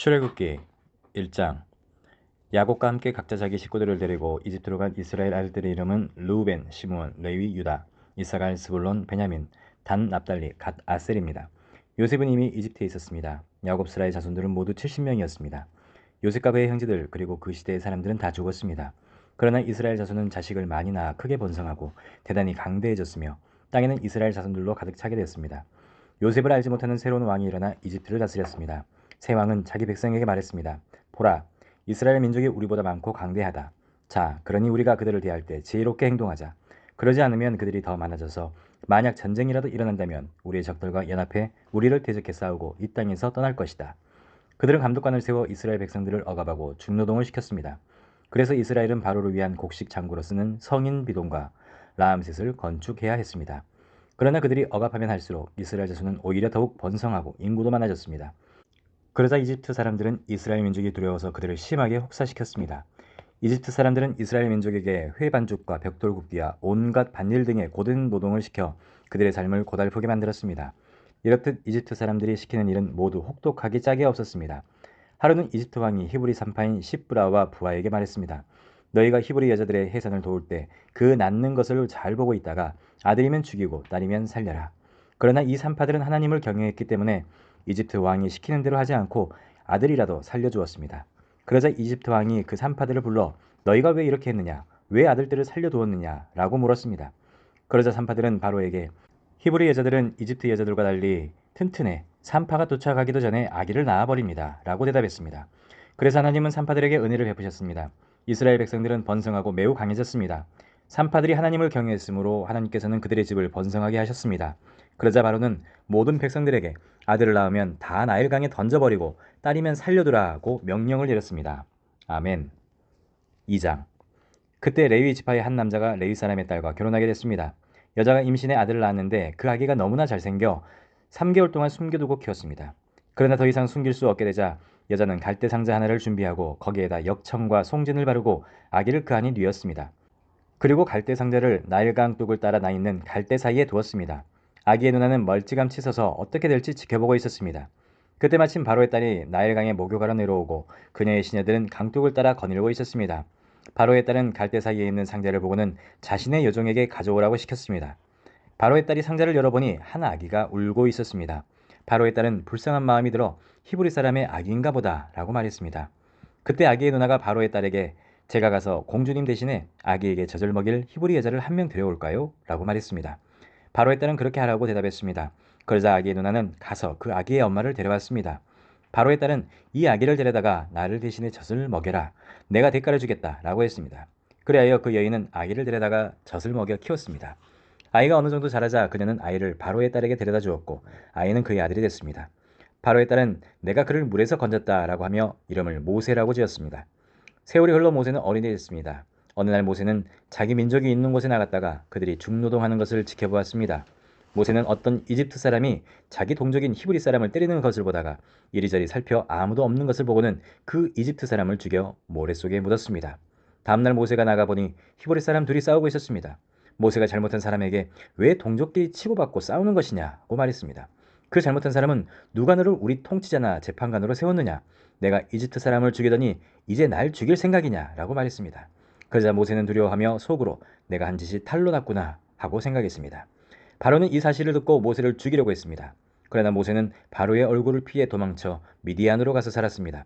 출애굽기 1장. 야곱과 함께 각자 자기 식구들을 데리고 이집트로 간 이스라엘 아들들의 이름은 르우벤, 시므온, 레위, 유다, 이사갈, 스불론, 베냐민, 단, 납달리, 갓, 아셀입니다. 요셉은 이미 이집트에 있었습니다. 야곱 스라의 자손들은 모두 70명이었습니다. 요셉과 그의 형제들 그리고 그 시대의 사람들은 다 죽었습니다. 그러나 이스라엘 자손은 자식을 많이 낳아 크게 번성하고 대단히 강대해졌으며 땅에는 이스라엘 자손들로 가득 차게 됐습니다. 요셉을 알지 못하는 새로운 왕이 일어나 이집트를 다스렸습니다. 새 왕은 자기 백성에게 말했습니다. 보라, 이스라엘 민족이 우리보다 많고 강대하다. 자, 그러니 우리가 그들을 대할 때 지혜롭게 행동하자. 그러지 않으면 그들이 더 많아져서 만약 전쟁이라도 일어난다면 우리의 적들과 연합해 우리를 대적해 싸우고 이 땅에서 떠날 것이다. 그들은 감독관을 세워 이스라엘 백성들을 억압하고 중노동을 시켰습니다. 그래서 이스라엘은 바로를 위한 곡식 창고로 쓰는 성인 비동과 라암셋을 건축해야 했습니다. 그러나 그들이 억압하면 할수록 이스라엘 자손은 오히려 더욱 번성하고 인구도 많아졌습니다. 그러자 이집트 사람들은 이스라엘 민족이 두려워서 그들을 심하게 혹사시켰습니다. 이집트 사람들은 이스라엘 민족에게 회반죽과 벽돌 굽기와 온갖 밭일 등의 고된 노동을 시켜 그들의 삶을 고달프게 만들었습니다. 이렇듯 이집트 사람들이 시키는 일은 모두 혹독하기 짝이 없었습니다. 하루는 이집트 왕이 히브리 산파인 시브라와 부하에게 말했습니다. 너희가 히브리 여자들의 해산을 도울 때 그 낳는 것을 잘 보고 있다가 아들이면 죽이고 딸이면 살려라. 그러나 이 산파들은 하나님을 경외했기 때문에 이집트 왕이 시키는 대로 하지 않고 아들이라도 살려주었습니다. 그러자 이집트 왕이 그 산파들을 불러 너희가 왜 이렇게 했느냐? 왜 아들들을 살려두었느냐? 라고 물었습니다. 그러자 산파들은 바로에게 히브리 여자들은 이집트 여자들과 달리 튼튼해 산파가 도착하기도 전에 아기를 낳아버립니다. 라고 대답했습니다. 그래서 하나님은 산파들에게 은혜를 베푸셨습니다. 이스라엘 백성들은 번성하고 매우 강해졌습니다. 산파들이 하나님을 경외했으므로 하나님께서는 그들의 집을 번성하게 하셨습니다. 그러자 바로는 모든 백성들에게 아들을 낳으면 다 나일강에 던져버리고 딸이면 살려두라고 명령을 내렸습니다. 아멘. 2장. 그때 레위 지파의 한 남자가 레위 사람의 딸과 결혼하게 됐습니다. 여자가 임신해 아들을 낳았는데 그 아기가 너무나 잘생겨 3개월 동안 숨겨두고 키웠습니다. 그러나 더 이상 숨길 수 없게 되자 여자는 갈대 상자 하나를 준비하고 거기에다 역청과 송진을 바르고 아기를 그 안에 뉘었습니다. 그리고 갈대 상자를 나일강 뚝을 따라 나 있는 갈대 사이에 두었습니다. 아기의 누나는 멀찌감치 서서 어떻게 될지 지켜보고 있었습니다. 그때 마침 바로의 딸이 나일강에 목욕하러 내려오고 그녀의 시녀들은 강둑을 따라 거닐고 있었습니다. 바로의 딸은 갈대 사이에 있는 상자를 보고는 자신의 여종에게 가져오라고 시켰습니다. 바로의 딸이 상자를 열어보니 한 아기가 울고 있었습니다. 바로의 딸은 불쌍한 마음이 들어 히브리 사람의 아기인가 보다 라고 말했습니다. 그때 아기의 누나가 바로의 딸에게 제가 가서 공주님 대신에 아기에게 젖을 먹일 히브리 여자를 한 명 데려올까요? 라고 말했습니다. 바로의 딸은 그렇게 하라고 대답했습니다. 그러자 아기의 누나는 가서 그 아기의 엄마를 데려왔습니다. 바로의 딸은 이 아기를 데려다가 나를 대신에 젖을 먹여라. 내가 대가를 주겠다 라고 했습니다. 그리하여 그 여인은 아기를 데려다가 젖을 먹여 키웠습니다. 아이가 어느 정도 자라자 그녀는 아이를 바로의 딸에게 데려다 주었고 아이는 그의 아들이 됐습니다. 바로의 딸은 내가 그를 물에서 건졌다라고 하며 이름을 모세라고 지었습니다. 세월이 흘러 모세는 어린이 됐습니다. 어느 날 모세는 자기 민족이 있는 곳에 나갔다가 그들이 중노동하는 것을 지켜보았습니다. 모세는 어떤 이집트 사람이 자기 동족인 히브리 사람을 때리는 것을 보다가 이리저리 살펴 아무도 없는 것을 보고는 그 이집트 사람을 죽여 모래 속에 묻었습니다. 다음날 모세가 나가보니 히브리 사람 둘이 싸우고 있었습니다. 모세가 잘못한 사람에게 왜 동족끼리 치고받고 싸우는 것이냐고 말했습니다. 그 잘못한 사람은 누가 너를 우리 통치자나 재판관으로 세웠느냐? 내가 이집트 사람을 죽이더니 이제 날 죽일 생각이냐? 라고 말했습니다. 그러자 모세는 두려워하며 속으로 내가 한 짓이 탈로 났구나 하고 생각했습니다. 바로는 이 사실을 듣고 모세를 죽이려고 했습니다. 그러나 모세는 바로의 얼굴을 피해 도망쳐 미디안으로 가서 살았습니다.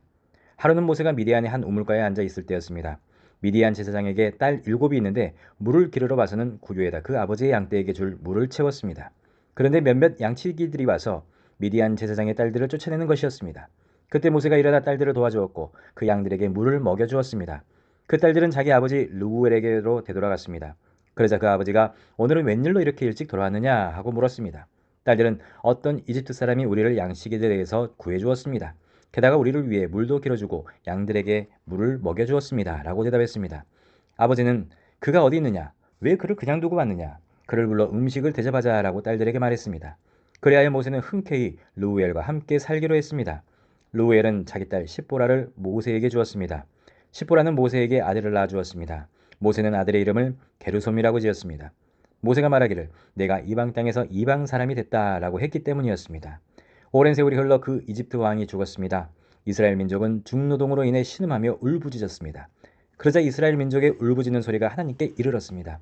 하루는 모세가 미디안의 한 우물가에 앉아 있을 때였습니다. 미디안 제사장에게 딸 7이 있는데 물을 기르러 와서는 구유에다 그 아버지의 양떼에게 줄 물을 채웠습니다. 그런데 몇몇 양치기들이 와서 미디안 제사장의 딸들을 쫓아내는 것이었습니다. 그때 모세가 일어나 딸들을 도와주었고 그 양들에게 물을 먹여주었습니다. 그 딸들은 자기 아버지 르우엘에게로 되돌아갔습니다. 그러자 그 아버지가 오늘은 웬일로 이렇게 일찍 돌아왔느냐 하고 물었습니다. 딸들은 어떤 이집트 사람이 우리를 양치기들에게서 구해주었습니다. 게다가 우리를 위해 물도 길어주고 양들에게 물을 먹여주었습니다. 라고 대답했습니다. 아버지는 그가 어디 있느냐? 왜 그를 그냥 두고 왔느냐? 그를 불러 음식을 대접하자 라고 딸들에게 말했습니다. 그리하여 모세는 흔쾌히 르우엘과 함께 살기로 했습니다. 르우엘은 자기 딸 십보라를 모세에게 주었습니다. 십보라는 모세에게 아들을 낳아주었습니다. 모세는 아들의 이름을 게르솜이라고 지었습니다. 모세가 말하기를 내가 이방 땅에서 이방 사람이 됐다라고 했기 때문이었습니다. 오랜 세월이 흘러 그 이집트 왕이 죽었습니다. 이스라엘 민족은 중노동으로 인해 신음하며 울부짖었습니다. 그러자 이스라엘 민족의 울부짖는 소리가 하나님께 이르렀습니다.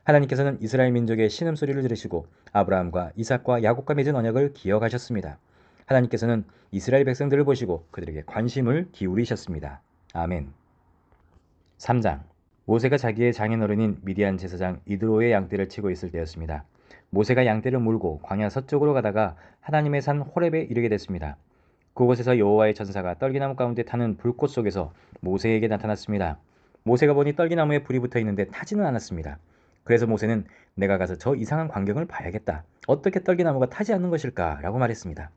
하나님께서는 이스라엘 민족의 신음소리를 들으시고 아브라함과 이삭과 야곱과 맺은 언약을 기억하셨습니다. 하나님께서는 이스라엘 백성들을 보시고 그들에게 관심을 기울이셨습니다. 아멘. 3장. 모세가 자기의 장인어른인 미디안 제사장 이드로의 양떼를 치고 있을 때였습니다. 모세가 양떼를 몰고 광야 서쪽으로 가다가 하나님의 산 호렙에 이르게 됐습니다. 그곳에서 여호와의 천사가 떨기나무 가운데 타는 불꽃 속에서 모세에게 나타났습니다. 모세가 보니 떨기나무에 불이 붙어 있는데 타지는 않았습니다. 그래서 모세는 내가 가서 저 이상한 광경을 봐야겠다. 어떻게 떨기나무가 타지 않는 것일까? 라고 말했습니다.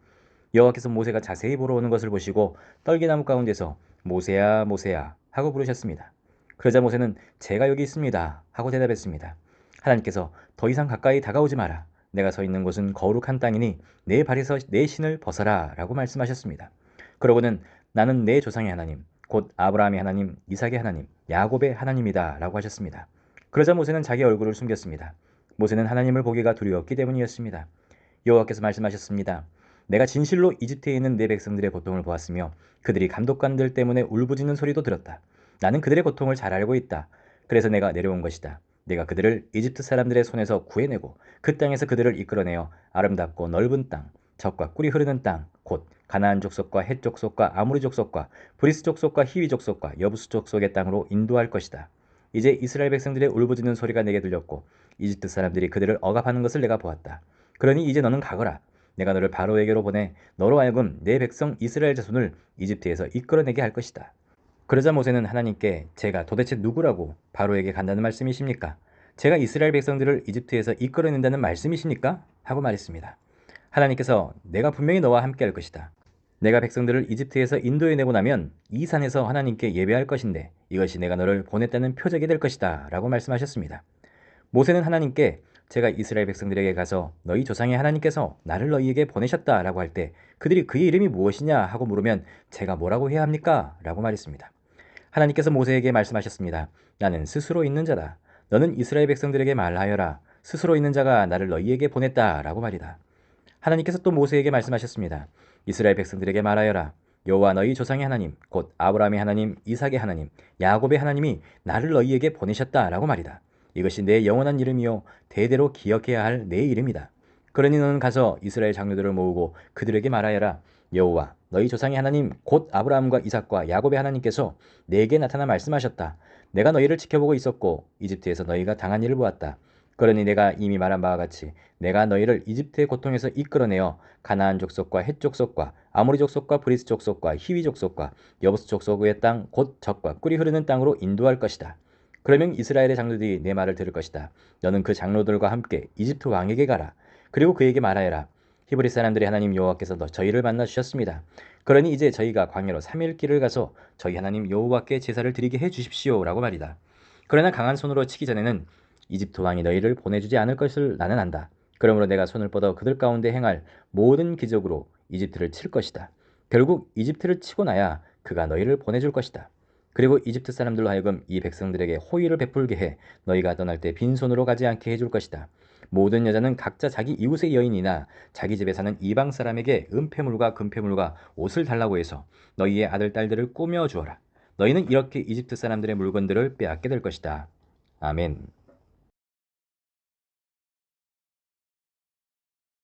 여호와께서 모세가 자세히 보러 오는 것을 보시고 떨기나무 가운데서 모세야 모세야 하고 부르셨습니다. 그러자 모세는 제가 여기 있습니다 하고 대답했습니다. 하나님께서 더 이상 가까이 다가오지 마라. 내가 서 있는 곳은 거룩한 땅이니 내 발에서 내 신을 벗어라 라고 말씀하셨습니다. 그러고는 나는 내 조상의 하나님, 곧 아브라함의 하나님, 이삭의 하나님, 야곱의 하나님이다 라고 하셨습니다. 그러자 모세는 자기 얼굴을 숨겼습니다. 모세는 하나님을 보기가 두려웠기 때문이었습니다. 여호와께서 말씀하셨습니다. 내가 진실로 이집트에 있는 내 백성들의 고통을 보았으며 그들이 감독관들 때문에 울부짖는 소리도 들었다. 나는 그들의 고통을 잘 알고 있다. 그래서 내가 내려온 것이다. 내가 그들을 이집트 사람들의 손에서 구해내고 그 땅에서 그들을 이끌어내어 아름답고 넓은 땅, 젖과 꿀이 흐르는 땅, 곧 가나안 족속과 헷 족속과 아모리 족속과 브리스 족속과 히위 족속과 여부스 족속의 땅으로 인도할 것이다. 이제 이스라엘 백성들의 울부짖는 소리가 내게 들렸고 이집트 사람들이 그들을 억압하는 것을 내가 보았다. 그러니 이제 너는 가거라. 내가 너를 바로에게로 보내 너로 하여금 내 백성 이스라엘 자손을 이집트에서 이끌어내게 할 것이다. 그러자 모세는 하나님께 제가 도대체 누구라고 바로에게 간다는 말씀이십니까? 제가 이스라엘 백성들을 이집트에서 이끌어낸다는 말씀이십니까? 하고 말했습니다. 하나님께서 내가 분명히 너와 함께 할 것이다. 내가 백성들을 이집트에서 인도해내고 나면 이 산에서 하나님께 예배할 것인데 이것이 내가 너를 보냈다는 표적이 될 것이다 라고 말씀하셨습니다. 모세는 하나님께 제가 이스라엘 백성들에게 가서 너희 조상의 하나님께서 나를 너희에게 보내셨다 라고 할 때 그들이 그의 이름이 무엇이냐 하고 물으면 제가 뭐라고 해야 합니까? 라고 말했습니다. 하나님께서 모세에게 말씀하셨습니다. 나는 스스로 있는 자다. 너는 이스라엘 백성들에게 말하여라. 스스로 있는 자가 나를 너희에게 보냈다 라고 말이다. 하나님께서 또 모세에게 말씀하셨습니다. 이스라엘 백성들에게 말하여라. 여호와 너희 조상의 하나님, 곧 아브라함의 하나님, 이삭의 하나님, 야곱의 하나님이 나를 너희에게 보내셨다 라고 말이다. 이것이 내 영원한 이름이요 대대로 기억해야 할 내 이름이다. 그러니 너는 가서 이스라엘 장로들을 모으고 그들에게 말하여라. 여호와 너희 조상의 하나님 곧 아브라함과 이삭과 야곱의 하나님께서 내게 나타나 말씀하셨다. 내가 너희를 지켜보고 있었고 이집트에서 너희가 당한 일을 보았다. 그러니 내가 이미 말한 바와 같이 내가 너희를 이집트의 고통에서 이끌어내어 가나안 족속과 헷 족속과 아모리 족속과 브리스 족속과 히위 족속과 여부스 족속의 땅 곧 젖과 꿀이 흐르는 땅으로 인도할 것이다. 그러면 이스라엘의 장로들이 내 말을 들을 것이다. 너는 그 장로들과 함께 이집트 왕에게 가라. 그리고 그에게 말하여라. 히브리 사람들의 하나님 여호와께서 저희를 만나 주셨습니다. 그러니 이제 저희가 광야로 3일 길을 가서 저희 하나님 여호와께 제사를 드리게 해 주십시오 라고 말이다. 그러나 강한 손으로 치기 전에는 이집트 왕이 너희를 보내주지 않을 것을 나는 안다. 그러므로 내가 손을 뻗어 그들 가운데 행할 모든 기적으로 이집트를 칠 것이다. 결국 이집트를 치고 나야 그가 너희를 보내줄 것이다. 그리고 이집트 사람들로 하여금 이 백성들에게 호의를 베풀게 해 너희가 떠날 때 빈손으로 가지 않게 해줄 것이다. 모든 여자는 각자 자기 이웃의 여인이나 자기 집에 사는 이방 사람에게 은폐물과 금폐물과 옷을 달라고 해서 너희의 아들 딸들을 꾸며 주어라. 너희는 이렇게 이집트 사람들의 물건들을 빼앗게 될 것이다. 아멘.